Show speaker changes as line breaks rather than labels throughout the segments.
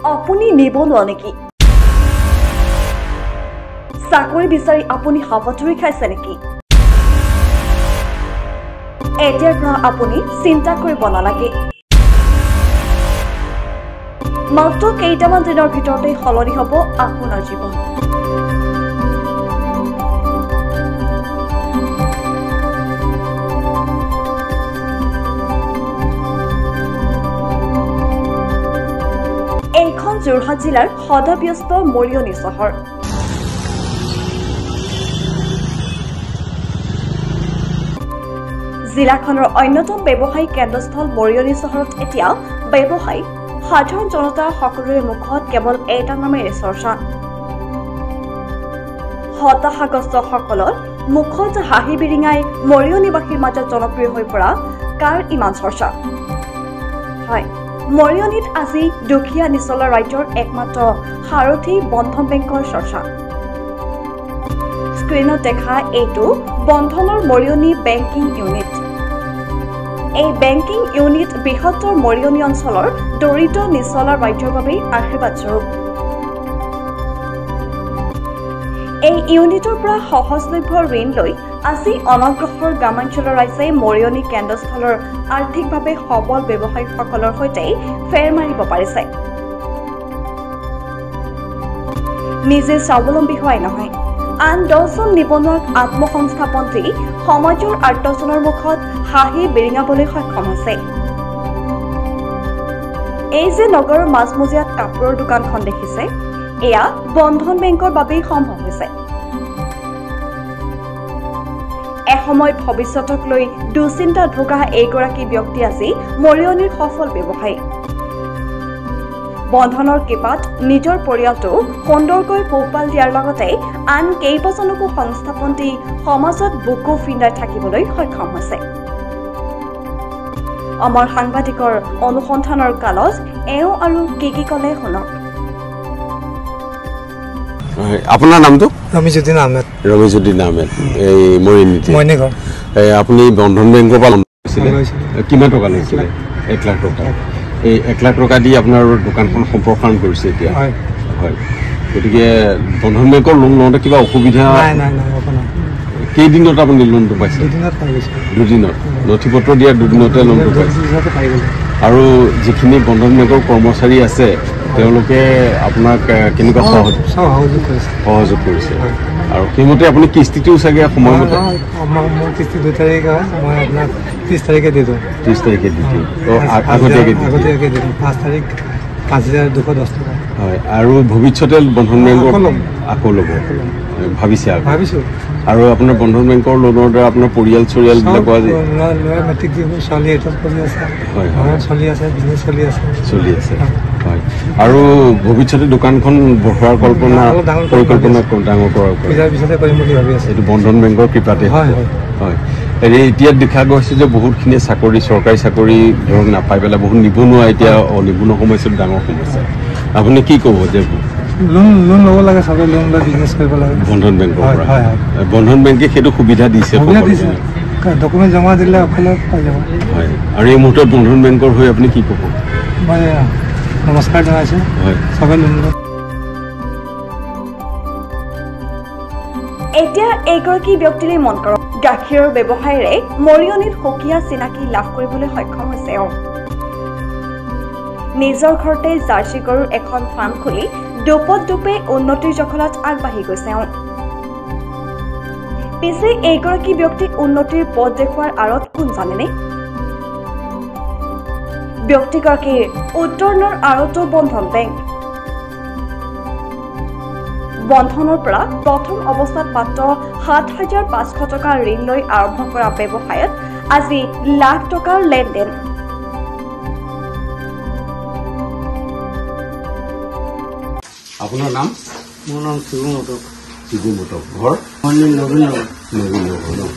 আপুনি নিবনুৱা নেকি? চাকৰি বিচাৰি আপুনি হাবাথুৰি খাইছে নেকি? এতিয়াৰ পৰা আপুনি চিন্তা কৰিব নালাগে। মাত্ৰ কেইটামান দিনৰ ভিতৰতে সলনি হ'ব আপোনাৰ জীৱন। এইখন যোৰহাট জিলাৰ সদাব্যস্ত মৰিয়নি চহৰ। জিলাখনৰ অন্যতম ব্যৱসায়িক কেন্দ্ৰস্থল মৰিয়নি চহৰত এতিয়া ব্যৱসায়ী সাধাৰণ জনতা সকলোৰে মুখত কেৱল এটা নামেৰে চৰ্চা। হতাশাগ্ৰস্তসকলৰ মুখত হাঁহি বিৰিঙাই মৰিয়নিবাসীৰ মাজত জনপ্ৰিয় হৈ পৰা কাৰ ইমান চৰ্চা? হয়, মৰিয়নিত আজি দুখীয়া নিচলা ৰাইজৰ একমাত্ৰ সাৰথী বন্ধন বেংকৰ চৰ্চা। স্ক্ৰীনত দেখা এইটো বন্ধনৰ মৰিয়নি বেংকিং ইউনিট। এই বেংকিং ইউনিট বৃহত্তৰ মৰিয়নি অঞ্চলৰ দৰিদ্ৰ নিচলা ৰাইজৰ বাবে আশীৰ্বাদ স্বৰূপ। এই ইউনিটৰ পৰা সহজলভ্য ঋণ লৈ আজি অনগ্ৰসৰ গ্ৰামাঞ্চলৰ ৰাইজে মৰিয়নি কেন্দ্ৰস্থলৰ আৰ্থিকভাৱে সবল ব্যৱসায়ীসকলৰ সৈতে ফেৰ মাৰিব পাৰিছে। নিজে স্বাৱলম্বী হোৱাই নহয়, আন 10জন নিবনুৱাক আত্মসংস্থাপন দি সমাজৰ আৰ্তজনৰ মুখত হাঁহি বিৰিঙাবলৈ সক্ষম হৈছে। এই যে নগৰৰ মাজমজিয়াত কাপোৰৰ দোকানখন দেখিছে, এয়া বন্ধন বেংকৰ বাবেই সম্ভৱ হৈছে। এসময়ত ভৱিষ্যতক লৈ দুশ্চিন্তাত ভোগা এইগৰাকী ব্যক্তি আজি মৰিয়নিৰ সফল ব্যৱসায়ী। বন্ধনৰ কৃপাত নিজৰ পৰিয়ালটো সুন্দৰকৈ পোহপাল দিয়াৰ লগতে আন কেইবাজনকো সংস্থাপন দি সমাজত বুকু ফিন্দাই থাকিবলৈ সক্ষম হৈছে। আমাৰ সাংবাদিকৰ অনুসন্ধানৰ কালত এওঁ আৰু কি ক'লে শুনক।
আপোনাৰ নামটো?
ৰমিজুদ্দিন আহমেদ।
ৰমিজুদ্দিন আহমেদ, এই মৰিয়নিতে। আপুনি বন্ধন বেংকৰ পৰা লোন লৈছিলে, কিমান টকা লৈছিলে? 1 লাখ টকা। এই 1 লাখ টকা দি আপোনাৰ দোকানখন সম্প্ৰসাৰণ কৰিছে এতিয়া। হয়, গতিকে বন্ধন বেংকৰ লোন লওঁতে কিবা অসুবিধা? কেইদিনত আপুনি লোনটো পাইছে? 2 দিনত। নথি পত্ৰ দিয়াৰ 2 দিনতে লোনটো পাইছে। আৰু যিখিনি বন্ধন বেংকৰ কৰ্মচাৰী আছে তেওঁলোকে আপোনাক কেনেকুৱা সহযোগ কৰিছে? আৰু সেইমতে আপুনি কিস্তিটোও চাগে সময়মতে?
মোৰ কিস্তি 2 তাৰিখ হয়, মই আপোনাক 30 তাৰিখে দি দিওঁ।
30 তাৰিখে দি দিওঁ, আগতীয়াকৈ দি দিওঁ। 5 তাৰিখ 5,210 টকা। হয়, আৰু ভৱিষ্যতে বন্ধন বেংকৰ আকৌ ল'ব ভাবিছে? ভাবিছোঁ। আৰু আপোনাৰ বন্ধন বেংকৰ লোনৰ দ্বাৰা আপোনাৰ পৰিয়াল বিলাক
মেট্ৰিক দিব, ছোৱালী 8ত পঢ়ি আছে। হয়, চলি আছে, বিজনেছ চলি আছে।
হয়, আৰু ভৱিষ্যতে দোকানখন বঢ়োৱাৰ পৰিকল্পনা ডাঙৰ কৰাৰ
পিছতে কৰিম বুলি ভাবি আছে।
এইটো বন্ধন বেংকৰ কৃপাতে। হয়, এতিয়া দেখা গৈছে যে বহুতখিনিয়ে চৰকাৰী চাকৰি ধৰক নাপাই পেলাই বহুত নিবনুৱা, এতিয়া নিবনুৱা সমস্যাটো ডাঙৰ সমস্যা। আপুনি কি ক'ব? যে
লোন ল'ব লাগে, চবে লোন লৈ বিজনেছ কৰিব লাগে
বন্ধন বেংকৰ পৰা। বন্ধন বেংকে সেইটো সুবিধা দিছে,
ডকুমেণ্ট জমা দিলে অকলে পাই যাব।
হয়, আৰু এই মুহূৰ্তত বন্ধন বেংকৰ হৈ আপুনি কি ক'ব?
মই নমস্কাৰ জনাইছোঁ। হয়, চবে লোন লয়।
এতিয়া এইগৰাকী ব্যক্তিৰে মন কৰক, গাখীৰৰ ব্যৱসায়েৰে মৰিয়নিত সুকীয়া চিনাকি লাভ কৰিবলৈ সক্ষম হৈছে। নিজৰ ঘৰতে জাৰ্চি গৰুৰ এখন ফাৰ্ম খুলি দোপে উন্নতিৰ জখলাত আগবাঢ়ি গৈছে। পিছে এইগৰাকী ব্যক্তিক উন্নতিৰ পথ দেখুওৱাৰ আঁৰত কোন জানেনে? ব্যক্তিগৰাকীৰ উত্তৰণৰ আঁৰতো বন্ধন বেংক। বন্ধনৰ পৰা প্ৰথম অৱস্থাত মাত্ৰ 7,500 টকা ঋণ লৈ আৰম্ভ কৰা ব্যৱসায়ত আজি লাখ টকাৰ লেনদেন।
আপোনাৰ নাম?
মোৰ নাম শিবু মটক।
ঘৰ?
নবীন নগৰ।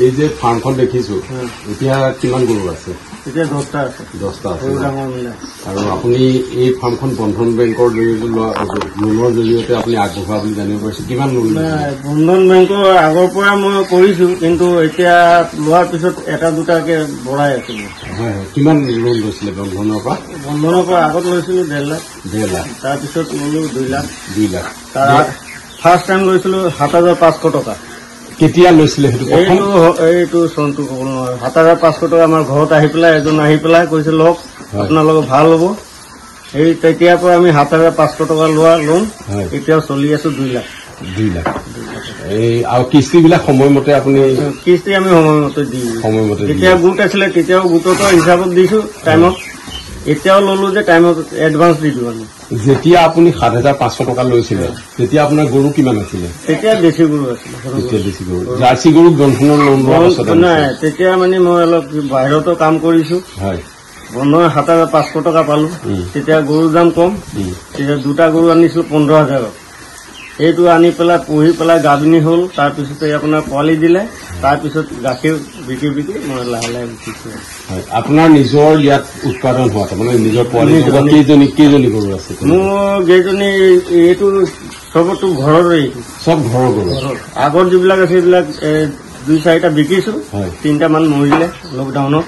এই যে ফাৰ্মখন দেখিছো, এতিয়া কিমান গৰু আছে?
এতিয়া 10টা আছে।
10টা আছে
ডাঙৰ মিলাই।
আৰু আপুনি এই ফাৰ্মখন বন্ধন বেংকৰ জৰিয়তে লোৱা লোনৰ জৰিয়তে আপুনি আগবঢ়োৱা বুলি জানিব পাৰিছে কিমান লোন?
বন্ধন বেংকৰ আগৰ পৰা মই কৰিছো, কিন্তু এতিয়া লোৱাৰ পিছত এটা দুটাকে বঢ়াই আছো।
হয়, কিমান লোন লৈছিলে বন্ধনৰ পৰা?
বন্ধনৰ পৰা আগত লৈছিলো 1.5 লাখ।
1.5 লাখ।
তাৰপিছত ল'লো 2 লাখ।
2 লাখ।
তাৰ ফাৰ্ষ্ট টাইম লৈছিলো 7,500 টকা।
কেতিয়া লৈছিলে সেইটো?
এইটো চনটো ক'ব নোৱাৰো। 7,500 টকা আমাৰ ঘৰত আহি পেলাই এজন আহি পেলাই কৈছে লওক আপোনালোকৰ ভাল হ'ব। এই তেতিয়াৰ পৰা আমি 7,500 টকা লোৱা লোন এতিয়াও চলি আছো 2 লাখ।
2 লাখ। এই আৰু কিস্তিবিলাক সময়মতে আপুনি?
কিস্তি আমি সময়মতে দিওঁ।
সময়মতে
যেতিয়া গোট আছিলে তেতিয়াও গোটৰ হিচাপত দিছো টাইমত। এতিয়াও ল'লো যে টাইমত এডভান্স দি দিওঁ আমি।
যেতিয়া আপুনি 7,500 টকা লৈছিলে তেতিয়া আপোনাৰ গৰু কিমান আছিলে?
তেতিয়া দেশী গৰু আছিলে।
তেতিয়া দেশী গৰু। জাৰ্চি গৰু বন্ধনৰ লোন লোৱাৰ পাছত?
নাই, তেতিয়া মানে মই অলপ বাহিৰতো কাম কৰিছো।
হয়।
বন্ধনৰ 7,500 টকা পালো। তেতিয়া গৰুৰ দাম কম। তেতিয়া 2টা গৰু আনিছিলো 15,000। এইটো আনি পেলাই পুহি পেলাই গাভিনী হ'ল। তাৰপিছতে আপোনাৰ পোৱালি দিলে। তাৰপিছত গাখীৰ বিকি মই লাহে লাহে বিকিছো।
আপোনাৰ নিজৰ ইয়াত উৎপাদন হোৱা মানে নিজৰ পোৱালি কেইজনী গৰু আছে?
মোৰ কেইজনী এইটো চবতো ঘৰৰে।
চব ঘৰৰ গৰু?
আগৰ যিবিলাক আছে সেইবিলাক 2-4টা বিকিছো। 3টা মান মৰিলে লকডাউনত।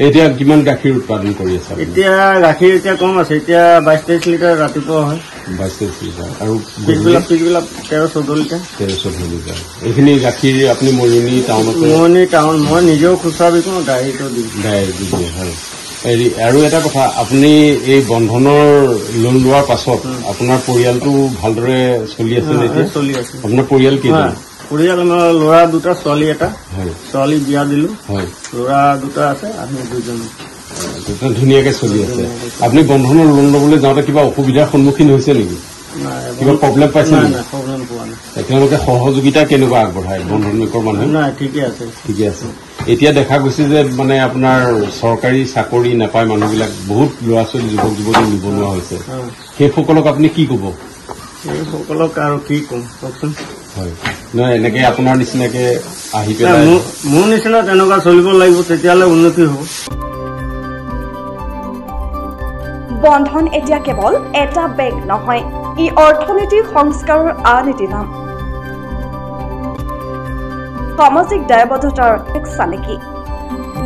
এতিয়া কিমান গাখীৰ উৎপাদন কৰি আছে?
এতিয়া গাখীৰ এতিয়া কম আছে। এতিয়া 22-23 লিটাৰ ৰাতিপুৱা হয়।
22-23 লিটাৰ। আৰু
পিছবিলাক 13-14 লিটাৰ।
13-14 লিটাৰ। এইখিনি গাখীৰ আপুনি মৰিয়নি টাউনত?
মৰিয়নি টাউন। মই নিজেও খুচুৰা বিকো, ডায়েৰীটো দিওঁ।
ডায়েৰী দিয়ে, হয়। আৰু এটা কথা, আপুনি এই বন্ধনৰ লোন লোৱাৰ পাছত আপোনাৰ পৰিয়ালটো ভালদৰে চলি আছে নেকি? চলি আছে। আপোনাৰ পৰিয়াল কেইজন?
পৰিয়াল আমাৰ ল'ৰা 2টা, ছোৱালী 1টা। ছোৱালী বিয়া দিলো। ল'ৰা 2টা আছে, আমি 2জন।
ধুনীয়াকে চলি আছে। আপুনি বন্ধনৰ লোন ল'বলৈ যাওঁতে কিবা অসুবিধাৰ সন্মুখীন হৈছে নেকি? কিবা প্ৰব্লেম পাইছে নেকি?
প্ৰব্লেম পোৱা নাই।
তেওঁলোকে সহযোগিতা কেনেকুৱা আগবঢ়ায় বন্ধন বেংকৰ মানুহে?
নাই, ঠিকে আছে।
ঠিকে আছে। এতিয়া দেখা গৈছে যে মানে আপোনাৰ চৰকাৰী চাকৰি নাপায় মানুহবিলাক, বহুত ল'ৰা ছোৱালী যুৱক যুৱতী নিবনুৱা হৈছে। সেইসকলক আপুনি কি ক'ব?
সেইসকলক আৰু কি ক'ম কওকচোন?
হয়, নহয় এনেকে আপোনাৰ নিচিনাকে আহি পেলাই
মোৰ নিচিনা তেনেকুৱা চলিব লাগিব, তেতিয়াহ'লে উন্নতি হ'ব।
বন্ধন এতিয়া কেৱল এটা বেংক নহয়, ই অৰ্থনৈতিক সংস্কাৰৰ আন এটি নাম। সামাজিক দায়বদ্ধতাৰ এক চানেকি।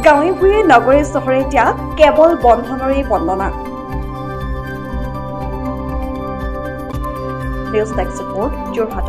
গাঁৱে ভূঞে নগৰে চহৰে এতিয়া কেৱল বন্ধনৰেই বন্দনা। News desk report, Jorhat.